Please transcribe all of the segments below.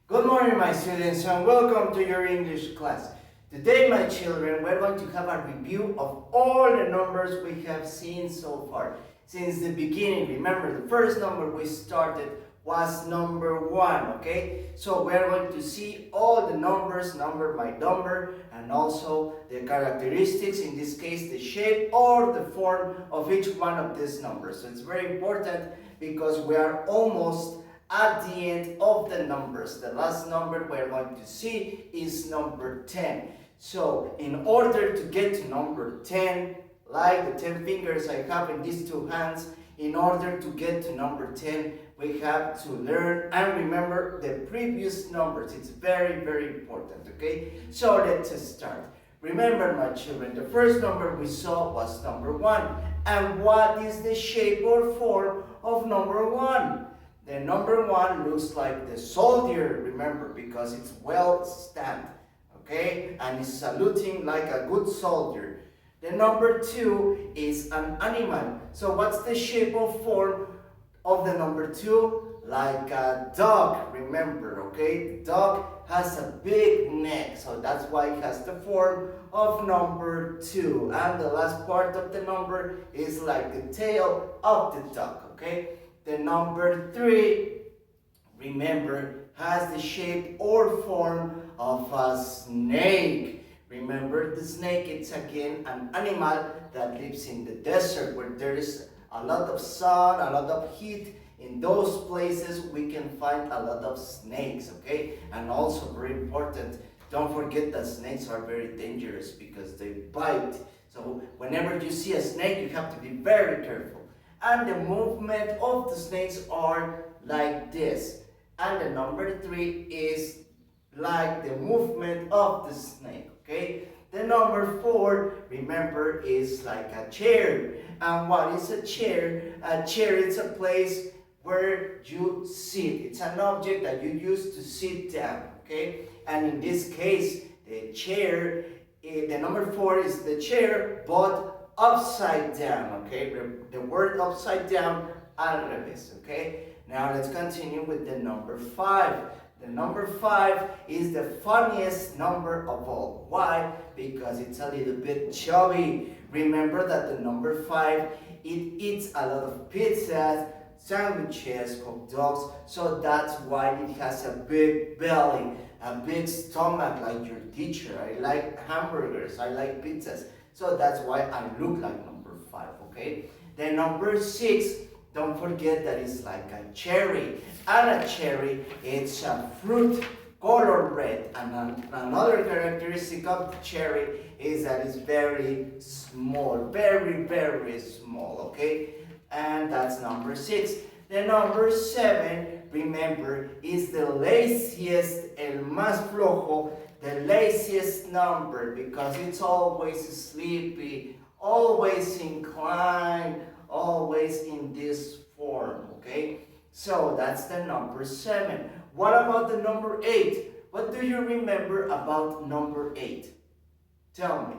Good morning, my students, and welcome to your English class. Today, my children, we're going to have a review of all the numbers we have seen so far. Since the beginning, remember, the first number we started was number 1, okay? So we're going to see all the numbers, number by number, and also the characteristics, in this case, the shape or the form of each one of these numbers. So it's very important because we are almost at the end of the numbers. The last number we're going to see is number 10. So in order to get to number 10, like the 10 fingers I have in these two hands, in order to get to number 10, we have to learn and remember the previous numbers. It's very, very important, okay? So let's start. Remember, my children, the first number we saw was number 1. And what is the shape or form of number 1? The number 1 looks like the soldier, remember, because it's well stand, okay? And it's saluting like a good soldier. The number 2 is an animal. So what's the shape or form of the number 2? Like a dog, remember, okay? The dog has a big neck, so that's why it has the form of number 2. And the last part of the number is like the tail of the dog, okay? The number 3, remember, has the shape or form of a snake. Remember, the snake, it's again an animal that lives in the desert where there is a lot of sun, a lot of heat. In those places, we can find a lot of snakes, okay? And also, very important, don't forget that snakes are very dangerous because they bite. So whenever you see a snake, you have to be very careful. And the movement of the snakes are like this. And the number 3 is like the movement of the snake, okay? The number 4, remember, is like a chair. And what is a chair? A chair is a place where you sit. It's an object that you use to sit down, okay? And in this case, the chair, the number 4 is the chair, but upside down, okay? The word upside down, al revés, okay? Now let's continue with the number 5. The number 5 is the funniest number of all. Why? Because it's a little bit chubby. Remember that the number 5, it eats a lot of pizzas, sandwiches, hot dogs, so that's why it has a big belly, a big stomach like your teacher. I like hamburgers, I like pizzas, so that's why I look like number 5, okay? The number 6, don't forget that it's like a cherry, and a cherry, it's a fruit color red, and another characteristic of the cherry is that it's very small, very, very small, okay? And that's number 6. The number 7, remember, is the laziest, el más flojo, the laziest number, because it's always sleepy, always inclined, always in this form, okay? So that's the number 7. What about the number 8? What do you remember about number 8? Tell me.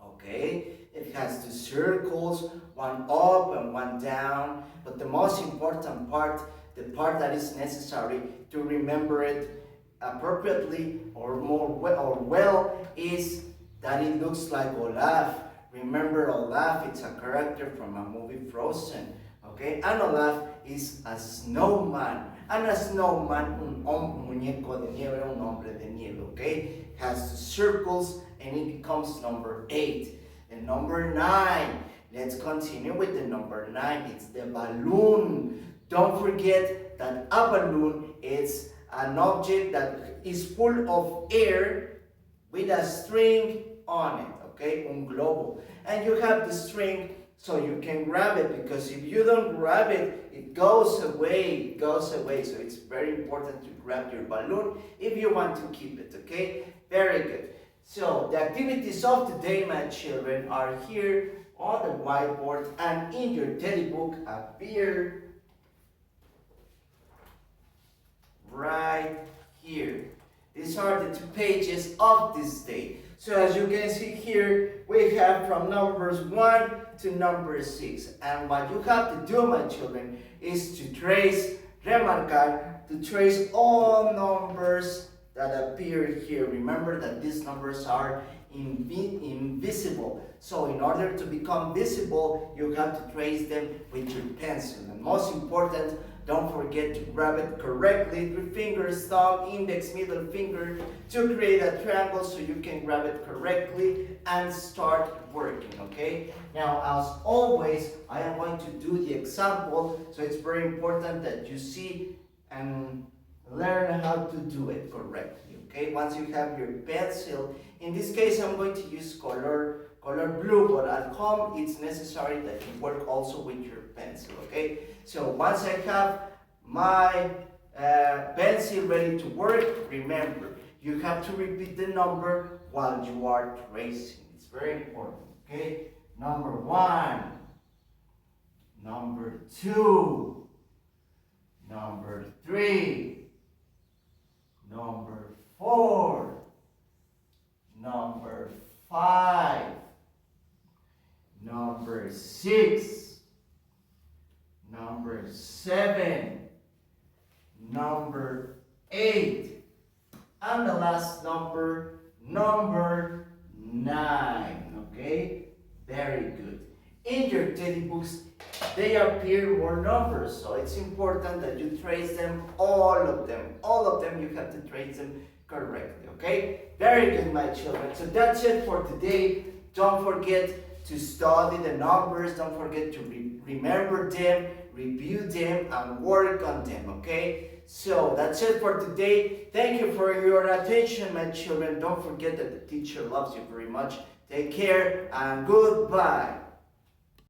Okay, it has two circles, one up and one down, but the most important part, the part that is necessary to remember it appropriately or well, is that it looks like Olaf. Remember, Olaf, it's a character from a movie Frozen, okay? And Olaf is a snowman. And a snowman, un muñeco de nieve, un hombre de nieve, okay? Has two circles and it becomes number 8. And number 9, let's continue with the number 9. It's the balloon. Don't forget that a balloon is an object that is full of air with a string on it, okay? Un globo. And you have the string so you can grab it, because if you don't grab it, it goes away, So it's very important to grab your balloon if you want to keep it, okay? Very good. So the activities of today, my children, are here on the whiteboard and in your teddy book appear right here. These are the 2 pages of this day. So as you can see here, we have from numbers 1 to number 6. And what you have to do, my children, is to trace, remarcar, to trace all numbers that appear here. Remember that these numbers are invisible. So in order to become visible, you have to trace them with your pencil. And most important, don't forget to grab it correctly. 3 fingers, thumb, index, middle finger, to create a triangle so you can grab it correctly and start working, okay? Now, as always, I am going to do the example, so it's very important that you see and learn how to do it correctly, okay? Once you have your pencil, in this case, I'm going to use color blue, but at home, it's necessary that you work also with your pencil, okay? So once I have my pencil ready to work, remember, you have to repeat the number while you are tracing. It's very important, okay? Number 1, number 2, number 3, number 4, number 5, number 6, number 7, number 8, and the last number, number 9, okay? Very good. In your teddy books, they appear more numbers, so it's important that you trace them, all of them. All of them, you have to trace them correctly, okay? Very good, my children. So that's it for today. Don't forget to study the numbers. Don't forget to remember them, review them, and work on them, okay? So that's it for today. Thank you for your attention, my children. Don't forget that the teacher loves you very much. Take care and goodbye.